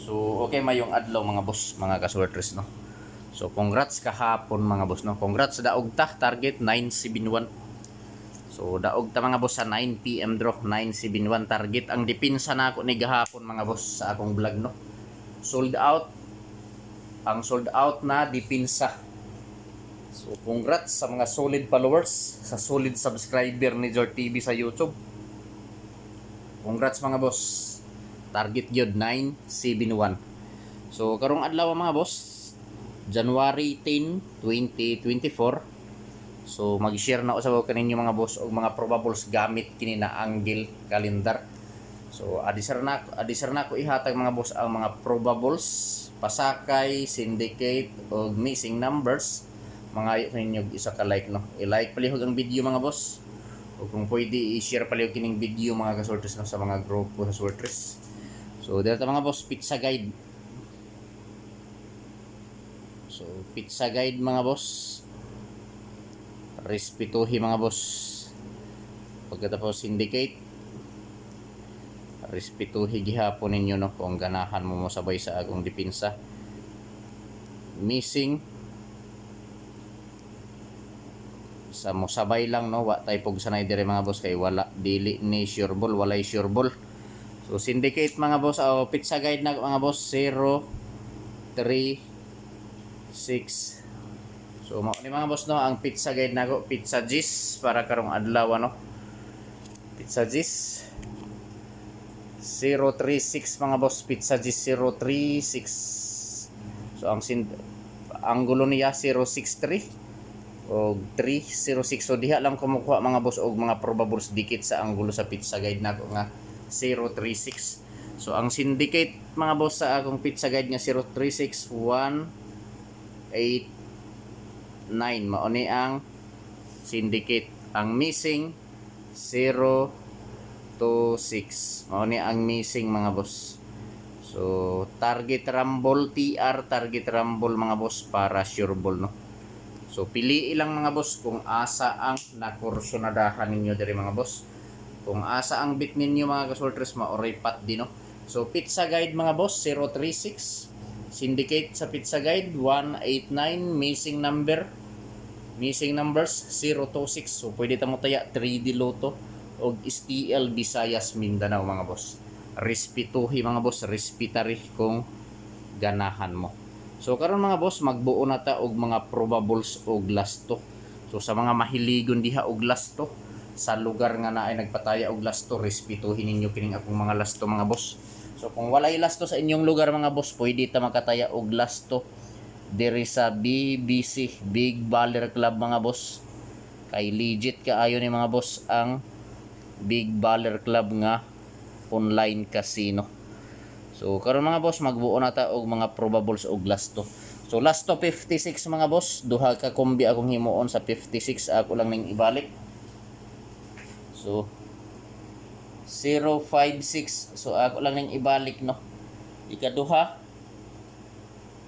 So okay mayong adlaw mga boss, mga kaswertres no. So congrats kahapon mga boss no. Congrats sa daog ta, target 971. So daog ta mga boss sa 9 PM draw 971 target. Ang depensa na ako ni gahapon mga boss sa akong vlog no. Sold out. Ang sold out na depensa. So congrats sa mga solid followers, sa solid subscriber ni Jor TV sa YouTube. Congrats mga boss. Target gyud 971. So karong adlaw mga boss, January 10, 2024. So mag-share na usab ko kaninyo mga boss og mga probables gamit kini na angle calendar. So adisar na ko ihatag mga boss ang mga probables, pasakay, syndicate og missing numbers. Mga ninyo isa ka like no. I-like palihog ang video mga boss. O kung pwede i-share palihog kining video mga kasortres no sa mga grupo sa sortres. So dito mga boss, pizza guide. So pizza guide mga boss. Respetuhi mga boss. Pagkatapos syndicate. Respetuhi gihapon ninyo no kung ganahan mo sabay sa akong depensa. Missing. Sa mo sabay lang no, wa tay pog sanay dire mga boss kay wala dili ni sure ball, walay sure ball. So syndicate mga boss o pizza guide na mga boss 0 3 6. So mao ni mga boss no ang pizza guide nako, pizza gis para karong adlaw no. Pizza gis 036 mga boss, pizza gis 036. So ang anggulo niya 063 og 306. So diha lang kumukuha mga boss og mga probables dikit sa anggulo sa pizza guide nako nga 036. So ang syndicate mga boss sa akong pizza guide nga 036 189 mao ni ang syndicate. Ang missing 026 mao ni ang missing mga boss. So target rumble TR, target rumble mga boss para sure ball no. So pili lang mga boss kung asa ang nakursunadahan ninyo diri mga boss. Kung asa ang bit ninyo mga kasortres maoray pat din no. So pizza guide mga boss 036, syndicate sa pizza guide 189, missing numbers 026. So pwede ta mo taya 3D Lotto og STL Visayas Mindanao mga boss. Respetuhi mga boss, respetari kung ganahan mo. So karon mga boss magbuo na ta og mga probables og lasto. So sa mga mahiligon diha og lasto, sa lugar nga naay nagpataya og lasto, respetuhin ninyo kining akong mga lasto mga boss. So kung walay lasto sa inyong lugar mga boss, pwede ta makataya og lasto diri sa BBC, Big Baller Club mga boss. Kay legit kaayo ni mga boss ang Big Baller Club nga online casino. So karon mga boss magbuo na ta og mga probables og lasto. So lasto 56 mga boss, duha ka kombi akong himuon sa 56, ako lang ning ibalik. So 056, so ako lang ning ibalik no. Ikaduha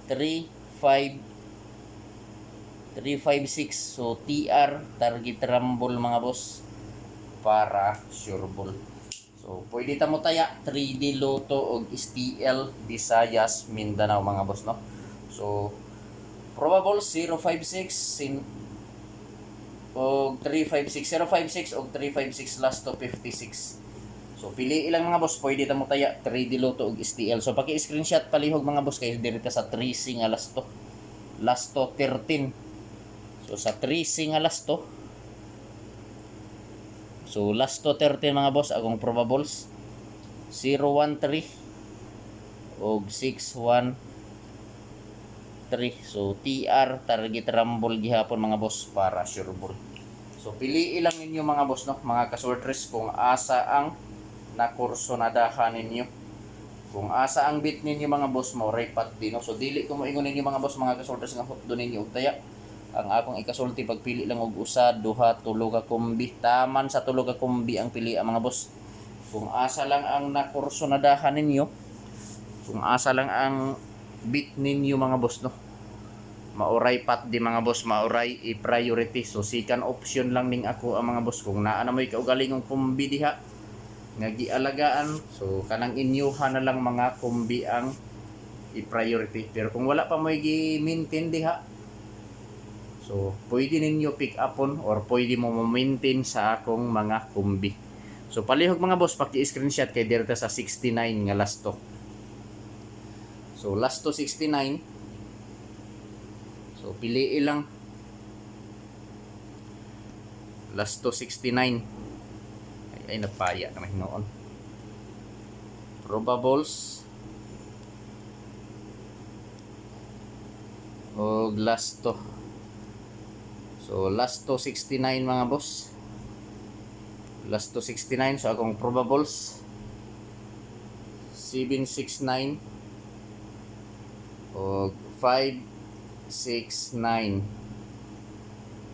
356, so TR, target rumble mga boss para sure ball. So pwede ta mo taya 3D Lotto og STL Visayas Mindanao mga boss no. So probable 056 og 356, 056 og 356 last to 56. So pili ilang mga boss, pwede ta mo taya 3D Lotto og STL. So paki-screenshot palihog mga boss kay diri ta sa 3C nga last to 13. So sa 3C nga last to. So last to 13 mga boss akong probables 013 og 613. So TR, target rumble gihapon mga boss para sure ball. So pili lang ninyo mga boss no, mga kasortres kung asa ang nakursunadahan ninyo. Kung asa ang bit ninyo mga boss mo repat din no. So dili ko mo ingon ninyo mga boss mga kasortres nga hot do ninyo og taya. Ang akong ikasulti pagpili lang og usa, duha, tulo ka kombi. Taman sa tulo ka kombi ang pili mga boss. Kung asa lang ang nakursunadahan ninyo, kung asa lang ang bit ninyo mga boss no, mauray pat di mga boss, mauray i-priority. So second option lang ning ako ang mga boss kung naa na mo'y kaugalingong kombi diha nga gialagaan. So kanang inyuha na lang mga kombi ang i-priority. Pero kung wala pa mo i-maintain diha, so pwede ninyo pick upon or pwede mo ma-maintain sa akong mga kumbi. So palihog mga boss, paki-screenshot kay direta sa 69 nga last to. So last to 69. So pili lang. Last to 69. Ay napaya naman noon. Probables. O last to. So last to 69 mga boss. Last to 69. So akong probables 769 o 569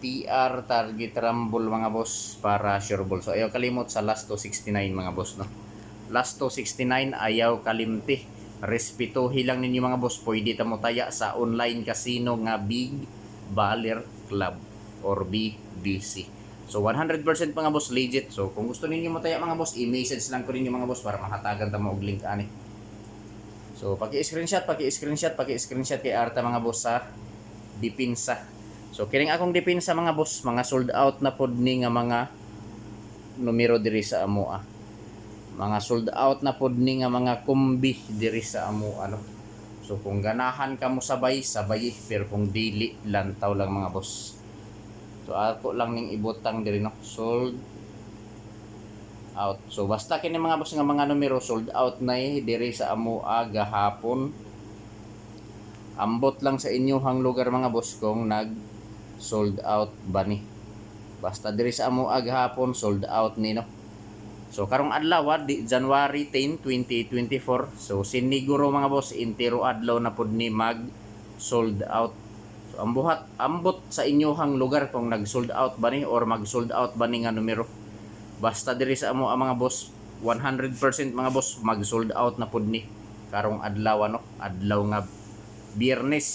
TR target rumble mga boss para sure ball. So ayaw kalimot sa last to 69 mga boss, no. Last to 69 ayaw kalimti. Respetuhi lang ninyo mga boss. Pwede ta mo taya sa online casino nga Big Baller Club or BBC. So 100% mga boss legit. So kung gusto ninyo mo taya mga boss, i-message lang ko ninyo mga boss para mahatagan ta mo og link ani. So paki-screenshot kay arta mga boss sa depensa. So kining akong depensa mga boss, mga sold out na pod ni nga mga numero diri sa amoa. Mga sold out na pod ni nga mga kumbi diri sa amoa, no. So kung ganahan ka mo sabay, pero kung dili lantaw lang mga boss. So ako lang ning ibutang diri, no. Sold out. So basta kini mga boss nga mga numero sold out na diri sa amoa gahapon. Ambot lang sa inyohang lugar mga boss kung nag sold out ba ni. Basta diri sa amoa gahapon sold out ni, no. So karong adlaw di January 10, 2024. So siniguro mga boss intero adlaw na pud ni mag sold out. So ambot sa inyohang lugar kung nag sold out ba ni or mag sold out ba ni nga numero. Basta diri sa amo mga boss 100% mga boss mag sold out na pud ni karong adlaw, no. Adlaw nga Biyernes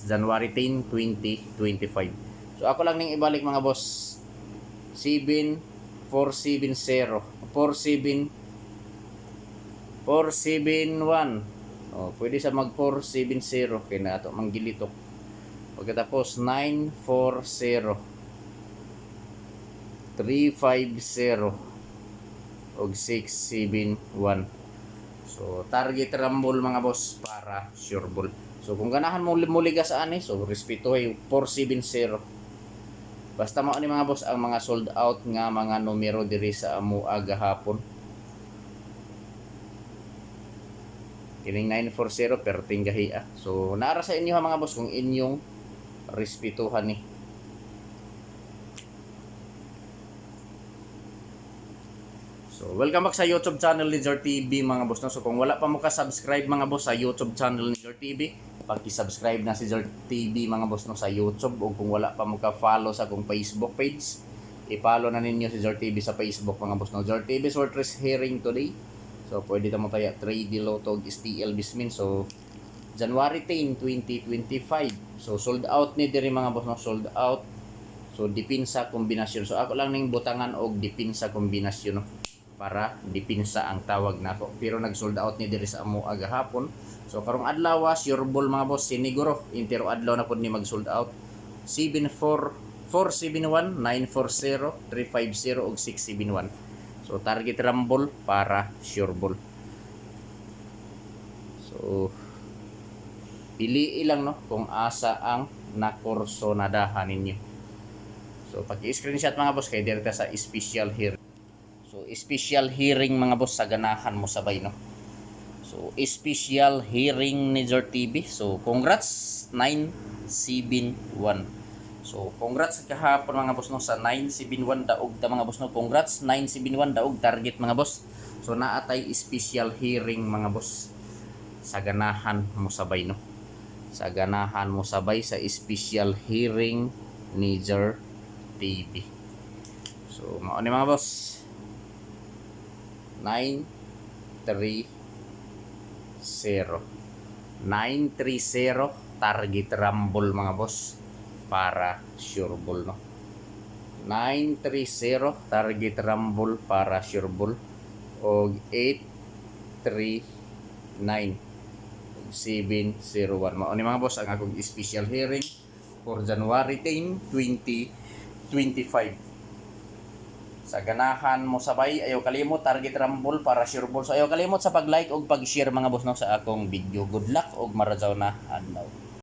January 10, 2025. So ako lang ning ibalik mga boss 471. Pwede sa mag 470 kay na ato manggilitok. Pagkatapos 940 350 og 671. So target rumble mga boss para sure ball. So kung ganahan mo muliga sa ani, so respeto ay 470. Basta mao ni mga boss ang mga sold out nga mga numero diri sa amoa gahapon. Kining 940 perting gahiya. So naara sa inyo ha mga boss kung inyong respetuhan ni. So welcome back sa YouTube channel ni Jor TV mga boss, no. So kung wala pa mo ka-subscribe mga boss sa YouTube channel ni Jor TV, paki-subscribe na si Jor TV mga boss, no, sa YouTube. O kung wala pa mo ka-follow sa akong Facebook page, i-follow na ninyo si Jor TV sa Facebook mga boss, no. Jor TV Sortress hearing today. So pwede ta mo taya 3D Lotog STL Bismin. So January 10, 2025. So sold out ni diri mga boss, no, sold out. So depensa kombinasyon. So ako lang ning butangan og depensa kombinasyon, no, para depensa ang tawag nako. Pero nag-sold out ni diri sa amo agahapon. So karong adlaw sure ball mga boss siniguro intero adlaw na pud ni mag-sold out. 471, 940, 350 ug 671. So target rumble para sure ball. So pili lang, no, kung asa ang nakurso nadahan ninyo. So paki-screenshot mga boss kay direta sa special hearing. So special hearing mga boss sa ganahan mo sabay, no. So special hearing ni Jor TV. So congrats 971. So congrats kahapon mga boss, no, sa 971 daog ta mga boss, no. Congrats 971 daog target mga boss. So naatay special hearing mga boss sa ganahan mo sabay, no. Sa ganahan mo sabay sa special hearing ni Jor TV. So mao ni mga boss 930 target rumble mga boss para sure ball, no. 930 target rumble para sure ball og 839 701. Mao ni mga boss ang akong special hearing for January 10, 2025. Sa ganahan mo sabay, ayaw kalimot target rumble para sure ball. So ayaw kalimot sa pag-like o pag-share mga boss no sa akong video. Good luck og marajaw na adlaw.